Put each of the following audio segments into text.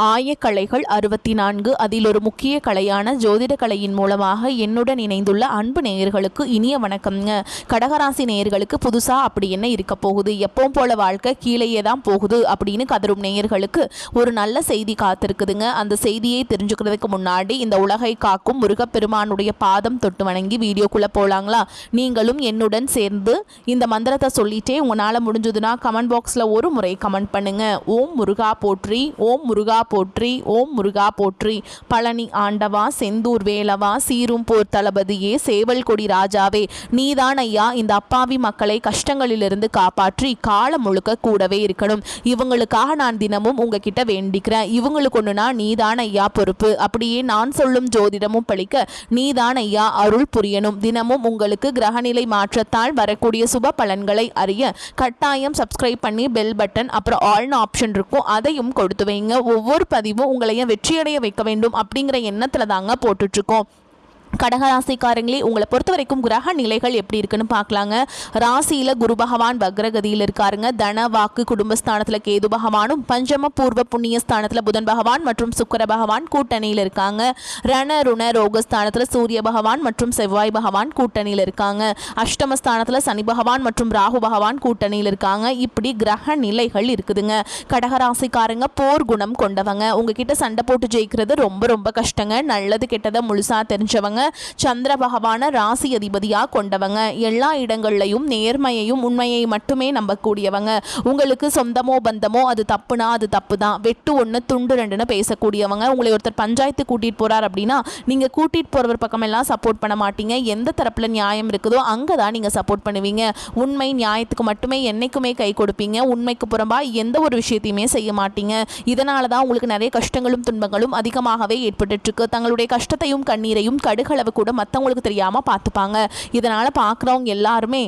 ஆயக்கலைகள் 64 அதில் ஒரு முக்கிய கலையான ஜோதிட கலையின் மூலமாக என்னுடன் இணைந்துள்ள அன்பு நேயர்களுக்கு இனிய வணக்கம்ங்க. கடகராசி நேயர்களுக்கு புதுசா அப்படி என்ன இருக்க போகுது, எப்பவும் போல வாழ்க்கை கீழேயே தான் போகுது அப்படின்னு கதரும் நேயர்களுக்கு ஒரு நல்ல செய்தி காத்திருக்குதுங்க. அந்த செய்தியை தெரிஞ்சுக்கிறதுக்கு முன்னாடி இந்த உலகை காக்கும் முருகப்பெருமானுடைய பாதம் தொட்டு வணங்கி வீடியோக்குள்ள போலாங்களா? நீங்களும் என்னுடன் சேர்ந்து இந்த மந்திரத்தை சொல்லிட்டே உங்களால் முடிஞ்சதுன்னா கமெண்ட் பாக்ஸில் ஒரு முறை கமெண்ட் பண்ணுங்க. ஓம் முருகா போற்றி, ஓம் முருகா போற்றி, ஓம் முருகா போற்றி. பழனி ஆண்டவா, செந்தூர் வேலவா, சீரும் போர் தளபதியே, சேவல் கொடி ராஜாவே, நீதான் ஐயா இந்த அப்பாவி மக்களை கஷ்டங்களிலிருந்து காப்பாற்றி காலம் முழுக்க கூடவே இருக்கணும். இவங்களுக்காக நான் தினமும் உங்ககிட்ட வேண்டிக்கிறேன். இவங்களுக்கு ஒண்ணுனா நீதான் ஐயா பொறுப்பு. அப்படியே நான் சொல்லும் ஜோதிடமும் பழிக்க நீதான் ஐயா அருள் புரியணும். தினமும் உங்களுக்கு கிரகநிலை மாற்றத்தால் வரக்கூடிய சுப பலன்களை அறிய கட்டாயம் சப்ஸ்கிரைப் பண்ணி பெல் பட்டன் அப்புறம் ஆல்னு ஆப்ஷன் இருக்கும், அதையும் கொடுத்து வைங்க. ஒவ்வொரு பதிவும் உங்களையும் வெற்றியடைய வைக்க வேண்டும் அப்படிங்கிற எண்ணத்துல தாங்க போட்டுட்டு இருக்கோம். கடகராசிக்காரங்களே, உங்களை பொறுத்த வரைக்கும் கிரக நிலைகள் எப்படி இருக்குன்னு பார்க்கலாங்க. ராசியில குரு பகவான் வக்ரகதியில் இருக்காருங்க. தன வாக்கு குடும்பஸ்தானத்துல கேது பகவானும், பஞ்சம பூர்வ புண்ணிய ஸ்தானத்துல புதன் பகவான் மற்றும் சுக்கிர பகவான் கூட்டணியில் இருக்காங்க. ரண ருண ரோகஸ்தானத்துல சூரிய பகவான் மற்றும் செவ்வாய் பகவான் கூட்டணியில் இருக்காங்க. அஷ்டமஸ்தானத்துல சனி பகவான் மற்றும் ராகு பகவான் கூட்டணியில் இருக்காங்க. இப்படி கிரக நிலைகள் இருக்குதுங்க. கடகராசிக்காரங்க போர் குணம் கொண்டவங்க. உங்ககிட்ட சண்டை போட்டு ஜெயிக்கிறது ரொம்ப ரொம்ப கஷ்டங்க. நல்லது கெட்டதை முழுசா தெரிஞ்சவங்க. சந்திர பகவான ராசி அதிபதியா கொண்டவங்க. எல்லா இடங்கள்லையும் நேர்மையையும் உண்மையை மட்டுமே நம்பக்கூடியவங்க. உங்களுக்கு சொந்தமோ பந்தமோ அது தப்புனா அது தப்பு தான், வெட்டு ஒன்று துண்டு ரெண்டுன்னு பேசக்கூடியவங்க. உங்களை ஒருத்தர் பஞ்சாயத்து கூட்டிட்டு போறார் அப்படின்னா நீங்க கூட்டிட்டு போறவர் பக்கம் எல்லாம் சப்போர்ட் பண்ண மாட்டீங்க. எந்த தரப்புல நியாயம் இருக்குதோ அங்கதான் நீங்க சப்போர்ட் பண்ணுவீங்க. உண்மை நியாயத்துக்கு மட்டுமே என்னைக்குமே கை கொடுப்பீங்க. உண்மைக்கு புறம்பா எந்த ஒரு விஷயத்தையுமே செய்ய மாட்டீங்க. இதனாலதான் உங்களுக்கு நிறைய கஷ்டங்களும் துன்பங்களும் அதிகமாகவே ஏற்பட்டு இருக்கு. தங்களுடைய கஷ்டத்தையும் கண்ணீரையும் கடுகளவு கூட மற்றவங்களுக்கு தெரியாம பார்த்துப்பாங்க. இதனால பார்க்குறவங்க எல்லாருமே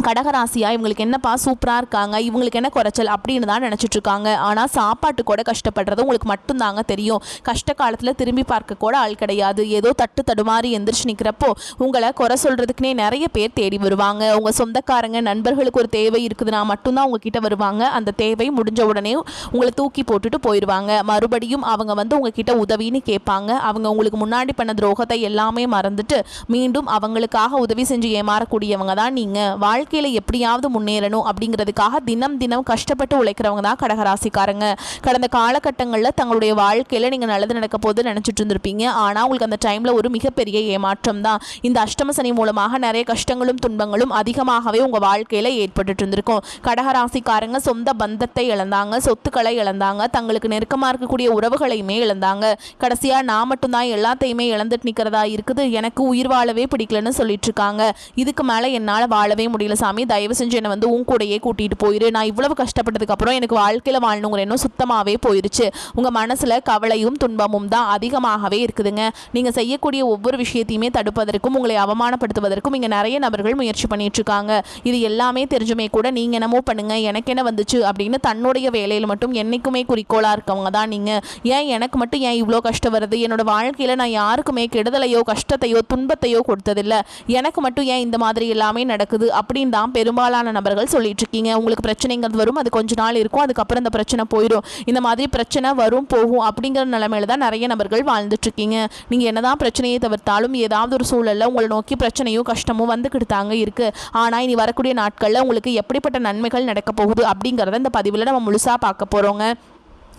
கடகராசியா இவங்களுக்கு என்னப்பா சூப்பராக இருக்காங்க, இவங்களுக்கு என்ன குறைச்சல் அப்படின்னு தான் நினச்சிட்டு இருக்காங்க. ஆனால் சாப்பாட்டு கூட கஷ்டப்படுறது உங்களுக்கு மட்டும்தாங்க தெரியும். கஷ்ட காலத்தில் திரும்பி பார்க்க கூட ஆள் கிடையாது. ஏதோ தட்டு தடுமாறி எந்திரிச்சு நிற்கிறப்போ உங்களை குறை சொல்கிறதுக்குனே நிறைய பேர் தேடி வருவாங்க. உங்கள் சொந்தக்காரங்க நண்பர்களுக்கு ஒரு தேவை இருக்குதுன்னா மட்டும்தான் உங்ககிட்ட வருவாங்க. அந்த தேவை முடிஞ்ச உடனே உங்களை தூக்கி போட்டுட்டு போயிடுவாங்க. மறுபடியும் அவங்க வந்து உங்ககிட்ட உதவின்னு கேட்பாங்க. அவங்க உங்களுக்கு முன்னாடி பண்ண துரோகத்தை எல்லாமே மறந்துட்டு மீண்டும் அவங்களுக்காக உதவி செஞ்சு ஏமாறக்கூடியவங்க தான் நீங்கள். வாழ்க்கையில் எப்படியாவது முன்னேறணும் அப்படிங்கிறதுக்காக தினம் தினம் கஷ்டப்பட்டு உழைக்கிறவங்க தான் கடகராசிக்காரங்க. கடந்த காலகட்டங்களில் தங்களுடைய வாழ்க்கையில் நீங்கள் நல்லது நடக்க போது நினச்சிட்டு இருந்திருப்பீங்க. ஆனால் உங்களுக்கு அந்த டைமில் ஒரு மிகப்பெரிய ஏமாற்றம் தான். இந்த அஷ்டம சனி மூலமாக நிறைய கஷ்டங்களும் துன்பங்களும் அதிகமாகவே உங்கள் வாழ்க்கையில் ஏற்பட்டு இருந்திருக்கும். கடகராசிக்காரங்க சொந்த பந்தத்தை இழந்தாங்க, சொத்துக்களை இழந்தாங்க, தங்களுக்கு நெருக்கமாக இருக்கக்கூடிய உறவுகளையுமே இழந்தாங்க. கடைசியாக நான் மட்டும்தான் எல்லாத்தையுமே இழந்துட்டு நிற்கிறதா இருக்குது, எனக்கு உயிர் வாழவே பிடிக்கலன்னு சொல்லிட்டு இருக்காங்க. இதுக்கு மேலே என்னால் வாழவே முடியல சாமி, தயவு செஞ்சு என்னை வந்து உன் கூடையே கூட்டிட்டு போயிரு. நான் இவ்வளவு கஷ்டப்பட்டதுக்கு அப்புறம் எனக்கு வாழ்க்கையில் வாழணுங்கிற எண்ணம் சுத்தமாகவே போயிருச்சு. உங்கள் மனசில் கவலையும் துன்பமும் தான் அதிகமாகவே இருக்குதுங்க. நீங்கள் செய்யக்கூடிய ஒவ்வொரு விஷயத்தையுமே தடுப்பதற்கும் உங்களை அவமானப்படுத்துவதற்கும் இங்கே நிறைய நபர்கள் முயற்சி பண்ணிட்டு இருக்காங்க. இது எல்லாமே தெரிஞ்சுமே கூட நீங்கள் என்னமோ பண்ணுங்க, எனக்கு என்ன வந்துச்சு அப்படின்னு தன்னுடைய வேலையில் மட்டும் என்னைக்குமே குறிக்கோளாக இருக்கவங்க தான் நீங்கள். ஏன் எனக்கு மட்டும் ஏன் இவ்வளோ கஷ்டம் வருது, என்னோட வாழ்க்கையில் நான் யாருக்குமே கெடுதலையோ கஷ்டத்தையோ துன்பத்தையோ கொடுத்ததில்லை, எனக்கு மட்டும் ஏன் இந்த மாதிரி எல்லாமே நடக்குது அப்படின்னு தான் பெரும்பாலான நபர்கள் சொல்லிட்டு இருக்கீங்க. உங்களுக்கு பிரச்சனைங்கிறது வரும், அது கொஞ்ச நாள் இருக்கும், அதுக்கப்புறம் இந்த பிரச்சனை போயிடும். இந்த மாதிரி பிரச்சனை வரும் போகும் அப்படிங்கிற நிலைமையில தான் நிறைய நபர்கள் வாழ்ந்துட்டு இருக்கீங்க. நீங்க என்னதான் பிரச்சனையை தவிர்த்தாலும் ஏதாவது ஒரு சூழல்ல உங்களை நோக்கி பிரச்சனையும் கஷ்டமும் வந்துக்கிட்டு தாங்க இருக்கு. ஆனா இனி வரக்கூடிய நாட்கள்ல உங்களுக்கு எப்படிப்பட்ட நன்மைகள் நடக்க போகுது அப்படிங்கறத இந்த பதிவில் நம்ம முழுசா பார்க்க போறோங்க.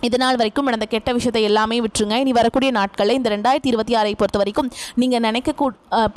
இதனால் வரைக்கும் நடந்த கெட்ட விஷயத்தை எல்லாமே விட்டுருங்க. இனி வரக்கூடிய நாட்களில் இந்த 2026 பொறுத்த வரைக்கும் நீங்கள்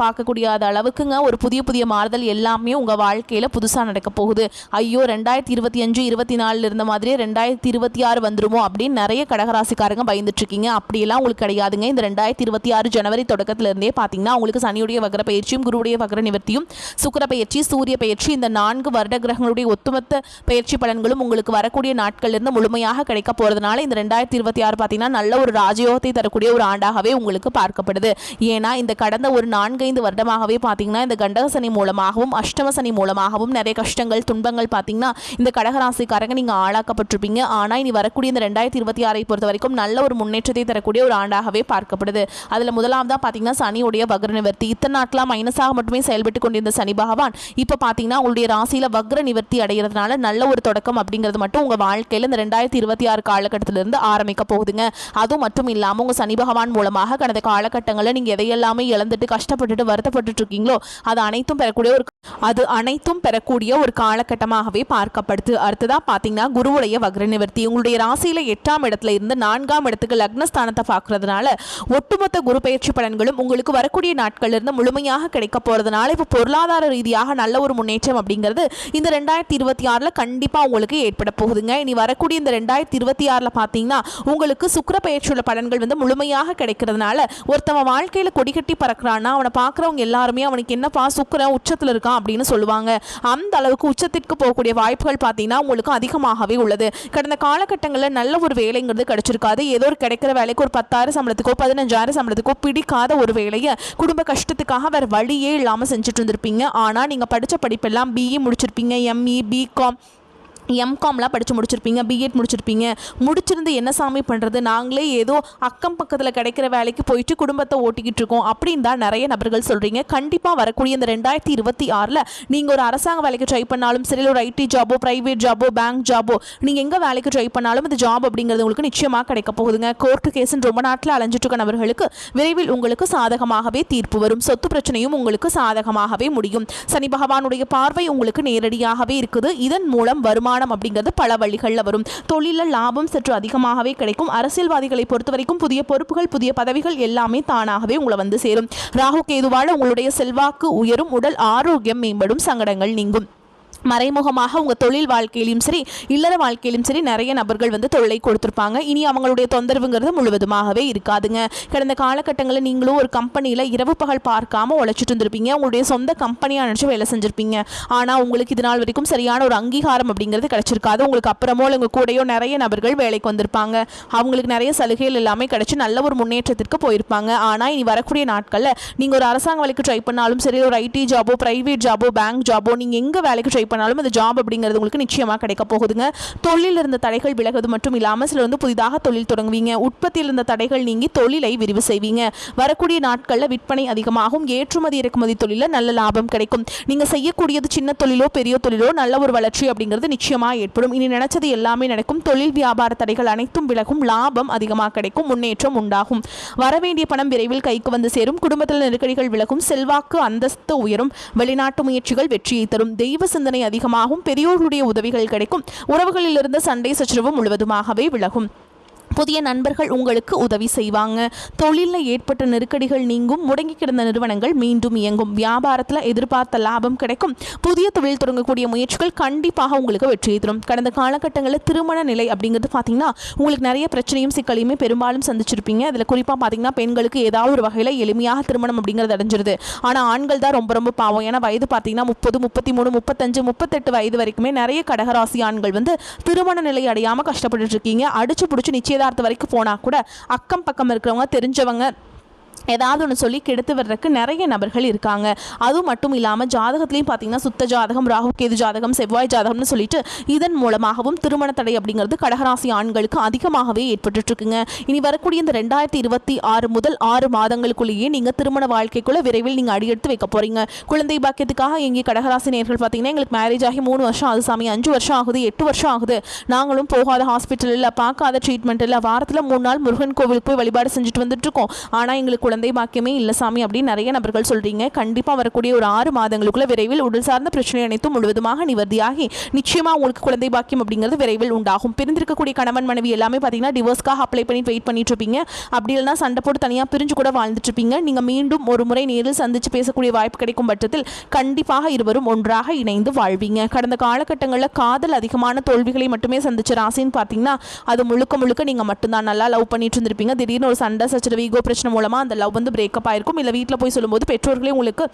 பார்க்கக்கூடிய அளவுக்குங்க ஒரு புதிய புதிய மாறுதல் எல்லாமே உங்கள் வாழ்க்கையில் புதுசாக நடக்க போகுது. ஐயோ 2025 24 இருந்த மாதிரியே 2026 வந்துருமோ அப்படின்னு நிறைய கடகராசிக்காரங்க பயந்துட்டு இருக்கீங்க. அப்படியெல்லாம் உங்களுக்கு கிடையாதுங்க. இந்த 2026 ஜனவரி தொடக்கத்திலிருந்தே பார்த்தீங்கன்னா உங்களுக்கு சனியுடைய வக்ர பயிற்சியும் குருவுடைய வக்ர நிவர்த்தியும் சுக்கிர பயிற்சி சூரிய பயிற்சி இந்த 4 வருட கிரகங்களுடைய ஒட்டுமொத்த பயிற்சி பலன்களும் உங்களுக்கு வரக்கூடிய நாட்களிலிருந்து முழுமையாக கிடைக்க போகிறதுனால இந்த 2026 பார்த்தீங்கன்னா நல்ல ஒரு ராஜயோகத்தை தரக்கூடிய ஒரு ஆண்டாகவே உங்களுக்கு பார்க்கப்படுது. ஏன்னா இந்த கடந்த ஒரு 4-5 வருடமாகவே பார்த்தீங்கன்னா இந்த கண்டக சனி மூலமாகவும் அஷ்டம சனி மூலமாகவும் நிறைய கஷ்டங்கள் துன்பங்கள் பார்த்தீங்கன்னா இந்த கடகராசிக்காரங்க நீங்கள் ஆளாக்கப்பட்டிருப்பீங்க. ஆனால் இனி வரக்கூடிய இந்த 2026 பொறுத்த வரைக்கும் நல்ல ஒரு முன்னேற்றத்தை தரக்கூடிய ஒரு ஆண்டாகவே பார்க்கப்படுது. அதில் முதலாவதாக பார்த்தீங்கன்னா சனியுடைய வக்ர நிவர்த்தி. இத்தனை நாட்களாக மைனஸாக மட்டுமே செயல்பட்டு கொண்டிருந்த சனி பகவான் இப்போ பார்த்தீங்கன்னா உங்களுடைய ராசியில் வக்ர நிவர்த்தி அடைகிறதுனால நல்ல ஒரு தொடக்கம் அப்படிங்கிறது மட்டும் உங்கள் வாழ்க்கையில் இந்த 2026 காலகட்டத்தில் இடத்துல ஆரம்பிக்க போகுதுங்க. அது மட்டும் இல்லாமல் உங்கள் சனி பகவான் மூலமாக கடந்த காலகட்டங்களில் நீங்கள் எதையெல்லாமே இழந்துட்டு கஷ்டப்பட்டுட்டு வருத்தப்பட்டு இருக்கீங்களோ அது அனைத்தும் பெறக்கூடிய ஒரு காலகட்டமாகவே பார்க்கப்படுது. அடுத்ததா பார்த்தீங்கன்னா குருவுடைய வக்ர நிவர்த்தி. உங்களுடைய ராசியில 8ஆம் இடத்துல இருந்து 4ஆம் இடத்துக்கு லக்னஸ்தானத்தை பார்க்கறதுனால ஒட்டுமொத்த குரு பயிற்சி பலன்களும் உங்களுக்கு வரக்கூடிய நாட்கள்ல இருந்து முழுமையாக கிடைக்க போறதுனால இப்போ பொருளாதார ரீதியாக நல்ல ஒரு முன்னேற்றம் அப்படிங்கிறது இந்த 2026 கண்டிப்பா உங்களுக்கு ஏற்பட போகுதுங்க. இனி வரக்கூடிய இந்த 2026 பார்த்தீங்கன்னா உங்களுக்கு சுக்கிர பயிற்சியுள்ள பலன்கள் முழுமையாக கிடைக்கிறதுனால ஒருத்தவன் வாழ்க்கையில கொடிகட்டி பறக்கிறான்னா அவனை பார்க்குறவங்க எல்லாருமே அவனுக்கு என்னப்பா சுக்கிரன் உச்சத்தில் இருக்கான் அப்படின்னு சொல்லுவாங்க. அந்த அளவுக்கு உச்சத்திற்கு போகக்கூடிய வாய்ப்புகள் பார்த்தீங்கன்னா உங்களுக்கு அதிகமாகவே உள்ளது. கடந்த காலகட்டங்களில் நல்ல ஒரு வேலைங்கிறது கிடைச்சிருக்காது. ஏதோ ஒரு கிடைக்கிற வேலைக்கு ஒரு 10,000 சம்பளத்துக்கோ 15,000 சம்பளத்துக்கோ பிடிக்காத ஒரு வேலையை குடும்ப கஷ்டத்துக்காக வேற வழியே இல்லாமல் செஞ்சுட்டு இருந்திருப்பீங்க. ஆனால் நீங்கள் படித்த படிப்பெல்லாம் பிஇ முடிச்சிருப்பீங்க, எம்இ, பிகாம், எம்காம்லாம் படித்து முடிச்சிருப்பீங்க, பிஎட் முடிச்சிருப்பீங்க. முடிச்சிருந்து என்ன சாமி பண்ணுறது, நாங்களே ஏதோ அக்கம் பக்கத்தில் கிடைக்கிற வேலைக்கு போயிட்டு குடும்பத்தை ஓட்டிக்கிட்டு இருக்கோம் அப்படின்னு தான் நிறைய நபர்கள் சொல்கிறீங்க. கண்டிப்பாக வரக்கூடிய இந்த 2026 நீங்கள் ஒரு அரசாங்க வேலைக்கு ட்ரை பண்ணாலும் சரி, ஒரு ஐடி ஜாபோ, ப்ரைவேட் ஜாபோ, பேங்க் ஜாபோ, நீங்கள் எங்கே வேலைக்கு ட்ரை பண்ணாலும் இந்த ஜாப் அப்படிங்கிறது உங்களுக்கு நிச்சயமாக கிடைக்க போகுதுங்க. கோர்ட்டு கேஸுன்னு ரொம்ப நாட்டில் அலைஞ்சிட்டு இருக்க நபர்களுக்கு விரைவில் உங்களுக்கு சாதகமாகவே தீர்ப்பு வரும். சொத்து பிரச்சனையும் உங்களுக்கு சாதகமாகவே முடியும். சனி பகவானுடைய பார்வை உங்களுக்கு நேரடியாகவே இருக்குது. இதன் மூலம் வருமானம் அப்படிங்கிறது பல வழிகளில் வரும். தொழிலில் லாபம் சற்று அதிகமாகவே கிடைக்கும். அரசியல்வாதிகளை பொறுத்த வரைக்கும் புதிய பொறுப்புகள், புதிய பதவிகள் எல்லாமே தானாகவே உங்களை சேரும். ராகு கேதுவால உங்களுடைய செல்வாக்கு உயரும், உடல் ஆரோக்கியம் மேம்படும், சங்கடங்கள் நீங்கும். மறைமுகமாக உங்கள் தொழில் வாழ்க்கையிலும் சரி, இல்லற வாழ்க்கையிலும் சரி நிறைய நபர்கள் தொல்லை கொடுத்துருப்பாங்க. இனி அவங்களுடைய தொந்தரவுங்கிறது முழுவதுமாகவே இருக்காதுங்க. கடந்த காலகட்டங்களில் நீங்களும் ஒரு கம்பெனியில் இரவு பகல் பார்க்காம உழைச்சிட்டு இருந்திருப்பீங்க. உங்களுடைய சொந்த கம்பெனியாக நினச்சி வேலை செஞ்சுருப்பீங்க. ஆனால் உங்களுக்கு இது நாள் வரைக்கும் சரியான ஒரு அங்கீகாரம் அப்படிங்கிறது கிடைச்சிருக்காது. உங்களுக்கு அப்புறமோ உங்கள் கூடயோ நிறைய நபர்கள் வேலைக்கு வந்திருப்பாங்க. அவங்களுக்கு நிறைய சலுகைகள் எல்லாமே கிடைச்சி நல்ல ஒரு முன்னேற்றத்திற்கு போயிருப்பாங்க. ஆனால் இனி வரக்கூடிய நாட்களில் நீங்கள் ஒரு அரசாங்க வேலைக்கு ட்ரை பண்ணாலும் சரி, ஒரு ஐடி ஜாபோ, ப்ரைவேட் ஜாபோ, பேங்க் ஜாபோ, நீங்கள் எங்கே வேலைக்கு ட்ரை பண்ணாலும் அந்த ஜாப் அப்படிங்கிறது உங்களுக்கு நிச்சயமாக கிடைக்க போகுதுங்க. தொழிலில் இருந்த தடைகள் விலகுது மட்டும் இல்லாமல் சிலர் புதிதாக தொழில் தொடங்குவீங்க. உற்பத்தியில் இருந்த தடைகள் நீங்கி தொழிலை விரிவு செய்வீங்க. வரக்கூடிய நாட்களில் விற்பனை அதிகமாகும். ஏற்றுமதி இறக்குமதி தொழிலில் நல்ல லாபம் கிடைக்கும். நீங்கள் செய்யக்கூடியது சின்ன தொழிலோ பெரிய தொழிலோ நல்ல ஒரு வளர்ச்சி அப்படிங்கிறது நிச்சயமாக ஏற்படும். இனி நினைச்சது எல்லாமே நடக்கும். தொழில் வியாபார தடைகள் அனைத்தும் விலகும். லாபம் அதிகமாக கிடைக்கும். முன்னேற்றம் உண்டாகும். வரவேண்டிய பணம் விரைவில் கைக்கு வந்து சேரும். குடும்பத்தில் நெருக்கடிகள் விலகும். செல்வாக்கு அந்தஸ்து உயரும். வெளிநாட்டு முயற்சிகள் வெற்றியை தரும். தெய்வ சிந்தனை அதிகமாகும். பெரியோர்களுடைய உதவிகள் கிடைக்கும். உறவுகளில் இருந்த சண்டை சச்சரவு முழுவதுமாகவே விலகும். புதிய நண்பர்கள் உங்களுக்கு உதவி செய்வாங்க. தொழிலில் ஏற்பட்ட நெருக்கடிகள் நீங்கும். முடங்கி கிடந்த நிறுவனங்கள் மீண்டும் இயங்கும். வியாபாரத்தில் எதிர்பார்த்த லாபம் கிடைக்கும். புதிய தொழில் தொடங்கக்கூடிய முயற்சிகள் கண்டிப்பாக உங்களுக்கு வெற்றியை தரும். கடந்த காலகட்டங்களில் திருமண நிலை அப்படிங்கிறது பார்த்தீங்கன்னா உங்களுக்கு நிறைய பிரச்சனையும் சிக்கலையுமே பெரும்பாலும் சந்திச்சிருப்பீங்க. அதில் குறிப்பாக பார்த்தீங்கன்னா பெண்களுக்கு ஏதாவது ஒரு வகையில் எளிமையாக திருமணம் அப்படிங்கிறது அடைஞ்சிருது. ஆனால் ஆண்கள் தான் ரொம்ப ரொம்ப பாவம். ஏன்னா வயது பார்த்தீங்கன்னா 30, 33, 35, 38 வயது வரைக்குமே நிறைய கடகராசி ஆண்கள் திருமண நிலை அடையாமல் கஷ்டப்பட்டு இருக்கீங்க. அடிச்சு பிடிச்சி நிச்சயதார்த்த வரைக்கும் போனா கூட அக்கம் பக்கம் இருக்கிறவங்க, தெரிஞ்சவங்க ஏதாவது ஒன்று சொல்லி கெடுத்து வர்றதுக்கு நிறைய நபர்கள் இருக்காங்க. அதுவும் மட்டும் இல்லாமல் ஜாதகத்துலேயும் பார்த்தீங்கன்னா சுத்த ஜாதகம், ராகு கேது ஜாதகம், செவ்வாய் ஜாதகம்னு சொல்லிட்டு இதன் மூலமாகவும் திருமண தடை அப்படிங்கிறது கடகராசி ஆண்களுக்கு அதிகமாகவே ஏற்பட்டுருக்குங்க. இனி வரக்கூடிய இந்த 2026 முதல் 6 மாதங்களுக்குள்ளேயே நீங்கள் திருமண வாழ்க்கைக்குள்ளே விரைவில் நீங்கள் அடியெடுத்து வைக்க போகிறீங்க. குழந்தை பாக்கியத்துக்காக எங்கள் கடகராசி நேர்கள் பார்த்தீங்கன்னா எங்களுக்கு மேரேஜ் ஆகி 3 வருஷம் ஆகுது சாமி, 5 வருஷம் ஆகுது, 8 வருஷம் ஆகுது, நாங்களும் போகாத ஹாஸ்பிட்டல் இல்லை, பார்க்காத ட்ரீட்மெண்ட் இல்லை, வாரத்தில் 3 நாள் முருகன் கோவிலுக்கு போய் வழிபாடு செஞ்சுட்டு வந்துட்டுருக்கோம், ஆனால் எங்களுக்கு குழந்தை பாக்கியமே இல்லை சாமி அப்படின்னு நிறைய நபர்கள் சொல்றீங்க. கண்டிப்பாக வரக்கூடிய ஒரு 6 மாதங்களுக்குள்ள விரைவில் உடல் சார்ந்த பிரச்சனை அனைத்தும் முழுவதுமாக நிவர்த்தியாகி நிச்சயமாக உங்களுக்கு குழந்தை பாக்கியம் அப்படிங்கிறது விரைவில் உண்டாகும். பிரிந்திருக்கக்கூடிய கணவன் மனைவி எல்லாமே பார்த்தீங்கன்னா டிவோர்ஸ்க்காக அப்ளை பண்ணி வெயிட் பண்ணிட்டு இருப்பீங்க. அப்படி இல்லைனா சண்டை போட்டு தனியாக பிரிஞ்சு கூட வாழ்ந்துட்டு இருப்பீங்க. நீங்கள் மீண்டும் ஒரு முறை நேரில் சந்திச்சு பேசக்கூடிய வாய்ப்பு கிடைக்கும் பட்சத்தில் கண்டிப்பாக இருவரும் ஒன்றாக இணைந்து வாழ்வீங்க. கடந்த காலகட்டங்களில் காதல் அதிகமான தோல்விகளை மட்டுமே சந்திச்ச ராசின்னு பார்த்தீங்கன்னா அது முழுக்க முழுக்க நீங்கள் மட்டும்தான். நல்லா லவ் பண்ணிட்டு இருந்திருப்பீங்க. திடீர்னு ஒரு சண்டை சச்சரவு, ஈகோ பிரச்சனை மூலமாக அந்த லவ் பிரேக்கப் ஆயிருக்கும். இல்லை வீட்டில் போய் சொல்லும்போது பெற்றோர்களே உங்களுக்கு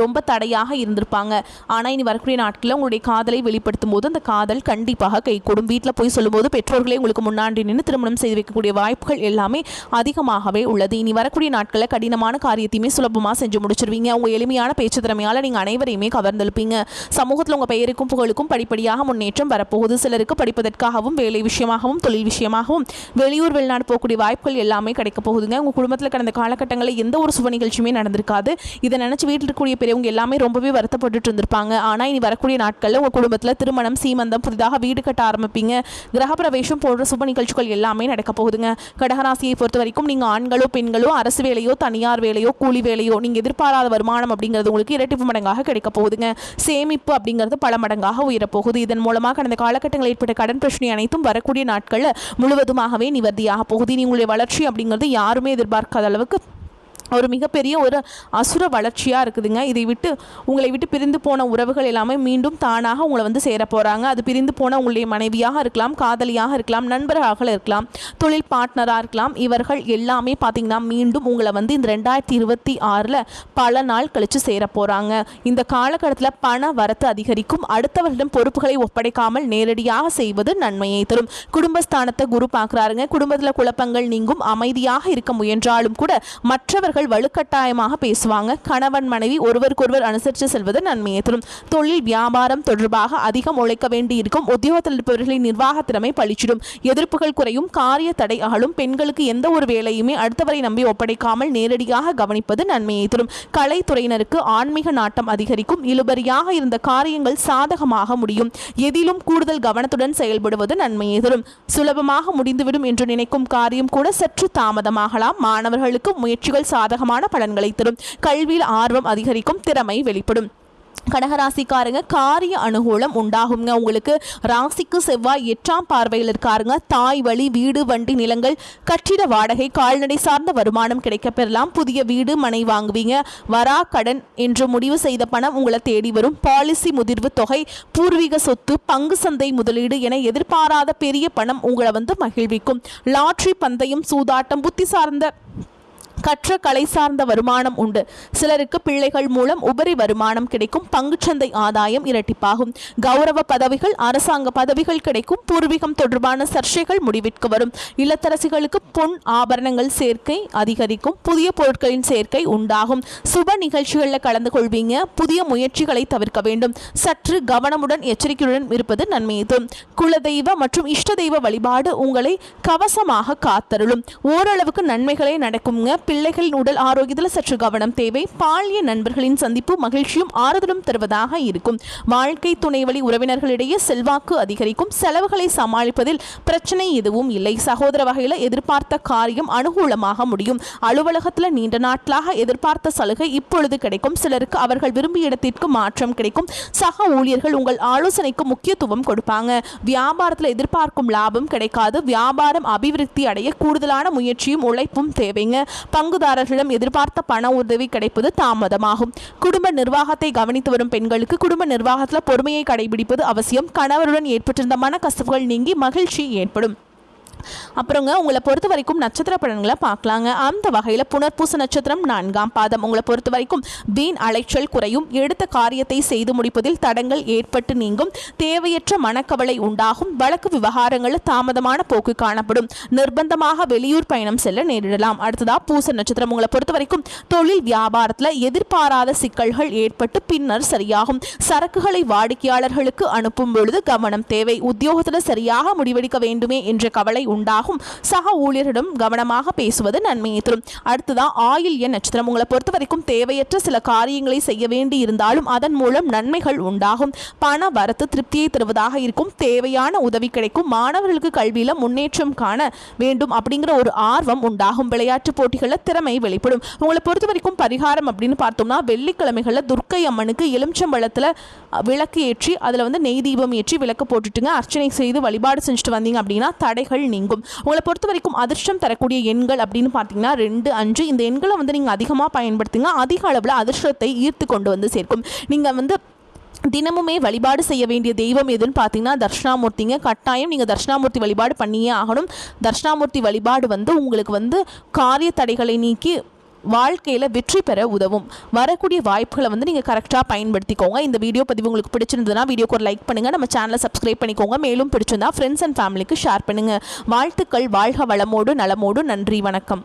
ரொம்ப தடையாக இருந்திருப்பாங்க. ஆனால் இனி வரக்கூடிய நாட்களில் உங்களுடைய காதலை வெளிப்படுத்தும் போது அந்த காதல் கண்டிப்பாக கைகூடும். வீட்டில் போய் சொல்லும்போது பெற்றோர்களே உங்களுக்கு முன்னாடி நின்று திருமணம் செய்து வைக்கக்கூடிய வாய்ப்புகள் எல்லாமே அதிகமாகவே உள்ளது. இனி வரக்கூடிய நாட்களில் கடினமான காரியத்தையுமே சுலபமாக செஞ்சு முடிச்சிருவீங்க. உங்கள் எளிமையான பேச்சு திறமையால் நீங்கள் அனைவரையுமே கவர்ந்தெழுப்பீங்க. சமூகத்தில் உங்கள் பெயருக்கும் புகழுக்கும் படிப்படியாக முன்னேற்றம் வரப்போகுது. சிலருக்கு படிப்பதற்காகவும் வேலை விஷயமாகவும் தொழில் விஷயமாகவும் வெளியூர் வெளிநாடு போகக்கூடிய வாய்ப்புகள் எல்லாமே கிடைக்க போகுதுங்க. உங்கள் குடும்பத்தில் கடந்த காலகட்டங்களில் எந்த ஒரு சுப நிகழ்ச்சியுமே நடந்திருக்காது. இதை நினச்சி வீட்டில் இருக்கக்கூடிய பெரியவங்க எல்லாமே ரொம்பவே வருத்தப்பட்டு இருந்திருப்பாங்க. ஆனால் இனி வரக்கூடிய நாட்களில் உங்கள் குடும்பத்தில் திருமணம், சீமந்தம், புதிதாக வீடு கட்ட ஆரம்பிப்பீங்க. கிரகப்பிரவேசம் போன்ற சுப நிகழ்ச்சிகள் எல்லாமே நடக்க போகுதுங்க. கடகராசியை பொறுத்த வரைக்கும் நீங்கள் ஆண்களோ பெண்களோ அரசு வேலையோ தனியார் வேலையோ கூலி வேலையோ நீங்கள் எதிர்பாராத வருமானம் அப்படிங்கிறது உங்களுக்கு இரட்டிப்பு மடங்காக கிடைக்க போகுதுங்க. சேமிப்பு அப்படிங்கிறது பல மடங்காக உயரப்போகுது. இதன் மூலமாக கடந்த காலகட்டங்களில் ஏற்பட்ட கடன் பிரச்சனை அனைத்தும் வரக்கூடிய நாட்களில் முழுவதுமாகவே நிவர்த்தியாக போகுது. இனி உங்களுடைய வளர்ச்சி அப்படிங்கிறது யாருமே எதிர்பார்க்காத அளவுக்கு ஒரு மிகப்பெரிய ஒரு அசுர வளர்ச்சியாக இருக்குதுங்க. இதை விட்டு உங்களை விட்டு பிரிந்து போன உறவுகள் எல்லாமே மீண்டும் தானாக உங்களை வந்து சேர போகிறாங்க. அது பிரிந்து போன உங்களுடைய மனைவியாக இருக்கலாம், காதலியாக இருக்கலாம், நண்பர்களாக இருக்கலாம், தொழில் பார்ட்னராக இருக்கலாம். இவர்கள் எல்லாமே பார்த்திங்கன்னா மீண்டும் உங்களை வந்து இந்த 2026 பல நாள் கழித்து சேர போகிறாங்க. இந்த காலகட்டத்தில் பண வரத்து அதிகரிக்கும். அடுத்தவர்களிடம் பொறுப்புகளை ஒப்படைக்காமல் நேரடியாக செய்வது நன்மையை தரும். குடும்பஸ்தானத்தை குரு பார்க்குறாருங்க. குடும்பத்தில் குழப்பங்கள் நீங்கும். அமைதியாக இருக்க முயன்றாலும் கூட மற்றவர்கள் வலுக்கட்டாயமாக பேசுவாங்க. கணவன் மனைவி ஒருவருக்கொருவர் அனுசரித்து செல்வது நன்மையை தரும். தொழில் வியாபாரம் தொடர்பாக அதிகம் உழைக்க வேண்டி இருக்கும். உத்தியோகத்தில் இருப்பவர்களின் நிர்வாக திறமை பளிச்சிடும். எதிர்ப்புகள் குறையும். காரிய தடை அகலும். பெண்களுக்கு எந்த ஒரு வேலையுமே அடுத்தவரை நம்பி ஒப்படைக்காமல் நேரடியாக கவனிப்பது நன்மையை தரும். கலைத்துறையினருக்கு ஆன்மீக நாட்டம் அதிகரிக்கும். இழுபறியாக இருந்த காரியங்கள் சாதகமாக முடியும். எதிலும் கூடுதல் கவனத்துடன் செயல்படுவது நன்மையை தரும். சுலபமாக முடிந்துவிடும் என்று நினைக்கும் காரியம் கூட சற்று தாமதமாகலாம். மாணவர்களுக்கு முயற்சிகள் சாதகமான பலன்களை தரும். கல்வியில் ஆர்வம் அதிகரிக்கும். திறமை வெளிப்படும். கடகராசிக்காரங்க காரிய அனுகூலம் உண்டாகுங்க. உங்களுக்கு ராசிக்கு செவ்வாய் 8ஆம் பார்வையில் இருக்காருங்க. தாய் வழி வீடு, வண்டி, நிலங்கள், கட்டிட வாடகை, கால்நடை சார்ந்த வருமானம் கிடைக்க பெறலாம். புதிய வீடு மனை வாங்குவீங்க. வரா கடன் என்று முடிவு செய்த பணம் உங்களை தேடி வரும். பாலிசி முதிர்வு தொகை, பூர்வீக சொத்து, பங்கு சந்தை முதலீடு என எதிர்பாராத பெரிய பணம் உங்களை வந்து மகிழ்விக்கும். லாட்ரி, பந்தயம், சூதாட்டம், புத்தி சார்ந்த கற்ற கலை சார்ந்த வருமானம் உண்டு. சிலருக்கு பிள்ளைகள் மூலம் உபரி வருமானம் கிடைக்கும். பங்குச்சந்தை ஆதாயம் இரட்டிப்பாகும். கௌரவ பதவிகள், அரசாங்க பதவிகள் கிடைக்கும். பூர்வீகம் தொடர்பான சர்ச்சைகள் முடிவிற்கு வரும். இல்லத்தரசிகளுக்கு பொன் ஆபரணங்கள் சேர்க்கை அதிகரிக்கும். புதிய பொருட்களின் சேர்க்கை உண்டாகும். சுப நிகழ்ச்சிகளில் கலந்து கொள்வீங்க. புதிய முயற்சிகளை தவிர்க்க வேண்டும். சற்று கவனமுடன் எச்சரிக்கையுடன் இருப்பது நன்மையை தரும். குலதெய்வ மற்றும் இஷ்ட தெய்வ வழிபாடு உங்களை கவசமாக காத்தருளும். ஓரளவுக்கு நன்மைகளே நடக்குங்க. பிள்ளைகளின் உடல் ஆரோக்கியத்தில் சற்று கவனம் தேவை. பாலிய நண்பர்களின் சந்திப்பு மகிழ்ச்சியும் ஆறுதலும் தருவதாக இருக்கும். வாழ்க்கை துணை வழி உறவினர்களிடையே செல்வாக்கு அதிகரிக்கும். செலவுகளை சமாளிப்பதில் பிரச்சனை எதுவும் இல்லை. சகோதர வகையில் எதிர்பார்த்த காரியம் அனுகூலமாக முடியும். அலுவலகத்தில் நீண்ட நாட்களாக எதிர்பார்த்த சலுகை இப்பொழுது கிடைக்கும். சிலருக்கு அவர்கள் விரும்பிய இடத்திற்கு மாற்றம் கிடைக்கும். சக ஊழியர்கள் உங்கள் ஆலோசனைக்கு முக்கியத்துவம் கொடுப்பாங்க. வியாபாரத்தில் எதிர்பார்க்கும் லாபம் கிடைக்காது. வியாபாரம் அபிவிருத்தி அடைய கூடுதலான முயற்சியும் உழைப்பும் தேவைங்க. பங்குதாரர்களிடம் எதிர்பார்த்த பண உதவி கிடைப்பது தாமதமாகும். குடும்ப நிர்வாகத்தை கவனித்து வரும் பெண்களுக்கு குடும்ப நிர்வாகத்தில் பொறுமையை கடைபிடிப்பது அவசியம். கணவருடன் ஏற்பட்டிருந்த மனக்கசப்புகள் நீங்கி மகிழ்ச்சி ஏற்படும். அப்புறங்க உங்களை பொறுத்த வரைக்கும் நட்சத்திர பலன்களை பார்க்கலாங்க. அந்த வகையில் புனர்பூச நட்சத்திரம் 4ஆம் பாதம். உங்களை பொறுத்த வரைக்கும் வீண் அலைச்சல் குறையும். எடுத்த காரியத்தை செய்து முடிப்பதில் தடங்கள் ஏற்பட்டு நீங்கும். தேவையற்ற மனக்கவலை உண்டாகும். வழக்கு விவகாரங்களில் தாமதமான போக்கு காணப்படும். நிர்பந்தமாக வெளியூர் பயணம் செல்ல நேரிடலாம். அடுத்ததா பூச நட்சத்திரம். உங்களை பொறுத்த வரைக்கும் தொழில் வியாபாரத்தில் எதிர்பாராத சிக்கல்கள் ஏற்பட்டு பின்னர் சரியாகும். சரக்குகளை வாடிக்கையாளர்களுக்கு அனுப்பும் பொழுது கவனம் தேவை. உத்தியோகத்தில் சரியாக முடிவெடுக்க வேண்டுமே என்ற கவலை உண்டாகும். சக ஊழியரிடம் கவனமாக பேசுவது நன்மையை தரும். அடுத்ததான் ஆயில்ய நட்சத்திரம். உங்களை பொறுத்த வரைக்கும் தேவையற்ற சில காரியங்களை செய்ய வேண்டி இருந்தாலும் அதன் மூலம் நன்மைகள் உண்டாகும். பண வரத்து திருப்தியை தருவதாக இருக்கும். தேவையான உதவி கிடைக்கும். மாணவர்களுக்கு கல்வியில முன்னேற்றம் காண வேண்டும் அப்படிங்கிற ஒரு ஆர்வம் உண்டாகும். விளையாட்டு போட்டிகளில் திறமை வெளிப்படும். உங்களை பொறுத்த வரைக்கும் பரிகாரம் அப்படின்னு பார்த்தோம்னா வெள்ளிக்கிழமைகளில் துர்க்கை அம்மனுக்கு எலுமிச்சம்பழத்தில் விளக்கு ஏற்றி அதில் வந்து நெய் தீபம் ஏற்றி விளக்கு போட்டுட்டுங்க அர்ச்சனை செய்து வழிபாடு செஞ்சுட்டு வந்தீங்க அப்படின்னா தடைகள் நீங்கும். உங்களை பொறுத்த வரைக்கும் அதிர்ஷ்டம் தரக்கூடிய எண்கள் அப்படின்னு பார்த்தீங்கன்னா 2, 5 இந்த எண்களை வந்து நீங்கள் அதிகமாக பயன்படுத்துங்க. அதிக அளவில் அதிர்ஷ்டத்தை ஈர்த்து கொண்டு வந்து சேர்க்கும். நீங்கள் வந்து தினமுமே வழிபாடு செய்ய வேண்டிய தெய்வம் எதுன்னு பார்த்தீங்கன்னா தட்சிணாமூர்த்திங்க. கட்டாயம் நீங்கள் தட்சிணாமூர்த்தி வழிபாடு பண்ணியே ஆகணும். தட்சிணாமூர்த்தி வழிபாடு வந்து உங்களுக்கு வந்து காரிய தடைகளை நீக்கி வாழ்க்கையில் வெற்றி பெற உதவும். வரக்கூடிய வாய்ப்புகளை வந்து நீங்கள் கரெக்டாக பயன்படுத்திக்கோங்க. இந்த வீடியோ பதிவு உங்களுக்கு பிடிச்சிருந்ததுன்னா வீடியோக்கு ஒரு லைக் பண்ணுங்கள். நம்ம சேனலை சப்ஸ்கிரைப் பண்ணிக்கோங்க. மேலும் பிடிச்சிருந்தா ஃப்ரெண்ட்ஸ் அண்ட் ஃபேமிலிக்கு ஷேர் பண்ணுங்கள். வாழ்த்துக்கள். வாழ்க வளமோடு நலமோடு. நன்றி. வணக்கம்.